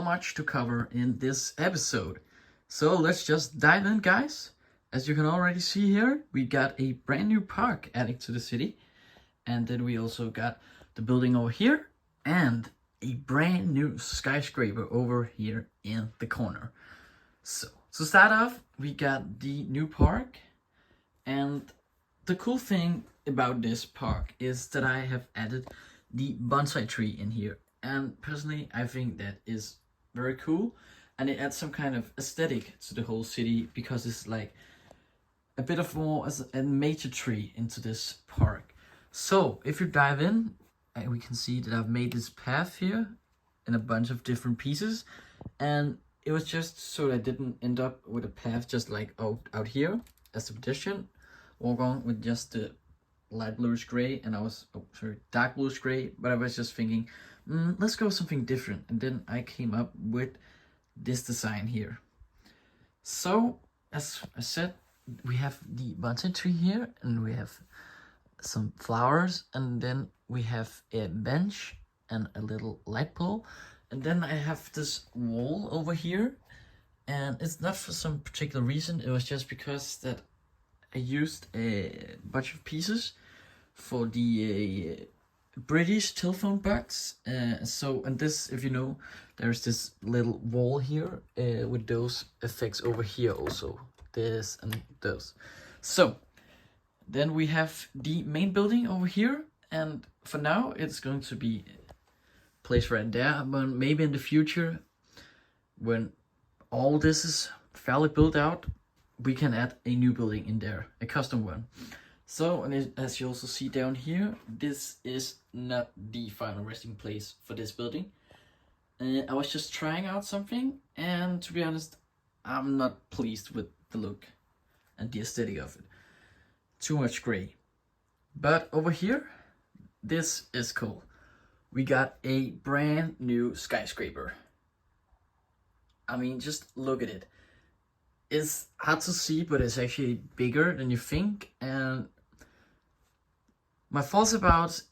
much to cover in this episode. So let's just dive in, guys. As you can already see here, we got a brand new park added to the city. And then we also got the building over here and a brand new skyscraper over here in the corner. So to start off, we got the new park. And the cool thing about this park is that I have added the bonsai tree in here. And personally, I think that is very cool. And it adds some kind of aesthetic to the whole city because it's like a bit of more as a major tree into this park. So if you dive in, we can see that I've made this path here in a bunch of different pieces. And it was just so that I didn't end up with a path just like out here as a pedestrian. Walk on with just the light bluish gray, and dark bluish gray, but I was just thinking, let's go something different. And then I came up with this design here. So as I said, we have the bonsai tree here, and we have some flowers, and then we have a bench and a little light pole, and then I have this wall over here, and it's not for some particular reason. It was just because that I used a bunch of pieces for the British telephone box. And this, if you know, there's this little wall here with those effects over here also. This and those. So then we have the main building over here. And for now, it's going to be placed right there. But maybe in the future, when all this is fairly built out, we can add a new building in there, a custom one. So, and as you also see down here, this is not the final resting place for this building. I was just trying out something, and to be honest, I'm not pleased with the look and the aesthetic of it. Too much gray. But over here, this is cool. We got a brand new skyscraper. I mean, just look at it. It's hard to see, but it's actually bigger than you think. And my thoughts about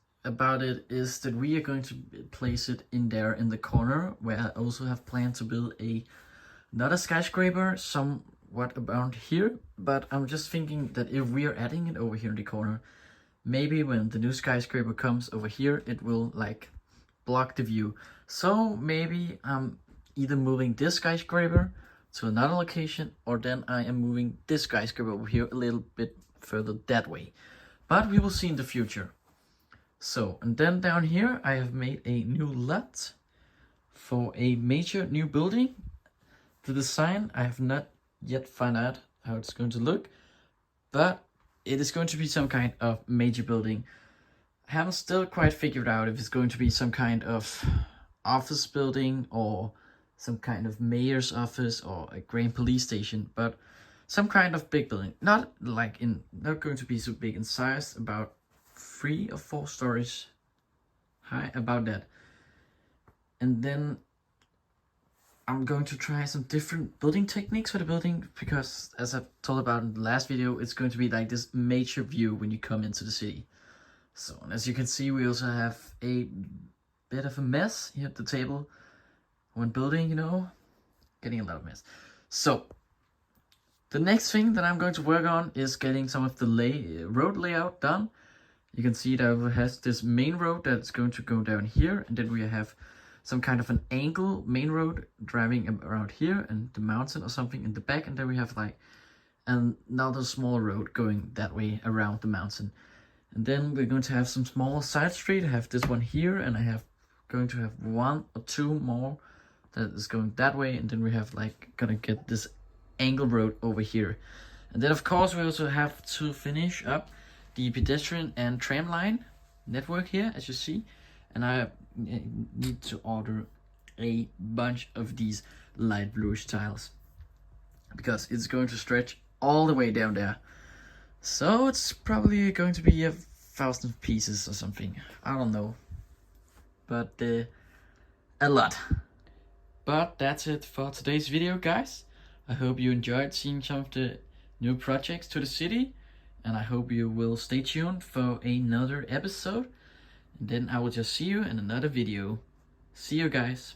it is that we are going to place it in there in the corner, where I also have planned to build another skyscraper somewhat around here. But I'm just thinking that if we are adding it over here in the corner, maybe when the new skyscraper comes over here, it will like block the view. So maybe I'm either moving this skyscraper to another location, or then I am moving this skyscraper over here a little bit further that way. But we will see in the future. So, and then down here I have made a new lot for a major new building. The design, I have not yet found out how it's going to look, but it is going to be some kind of major building. I haven't still quite figured out if it's going to be some kind of office building or some kind of mayor's office or a grand police station, but some kind of big building. Not going to be so big in size, about 3 or 4 stories high, about that. And then I'm going to try some different building techniques for the building, because as I told about in the last video, it's going to be like this major view when you come into the city. So, and as you can see, we also have a bit of a mess here at the table. When building, you know, getting a lot of mess. So, the next thing that I'm going to work on is getting some of the road layout done. You can see that it has this main road that's going to go down here, and then we have some kind of an angle main road driving around here, and the mountain or something in the back, and then we have like another small road going that way around the mountain. And then we're going to have some small side street. I have this one here, and I have going to have 1 or 2 more that is going that way, and then we have like gonna get this angle road over here. And then of course we also have to finish up the pedestrian and tram line network here, as you see. And I need to order a bunch of these light bluish tiles, because it's going to stretch all the way down there. So it's probably going to be 1,000 pieces or something, I don't know, but a lot. But that's it for today's video, guys. I hope you enjoyed seeing some of the new projects to the city, and I hope you will stay tuned for another episode. And then I will just see you in another video. See you, guys.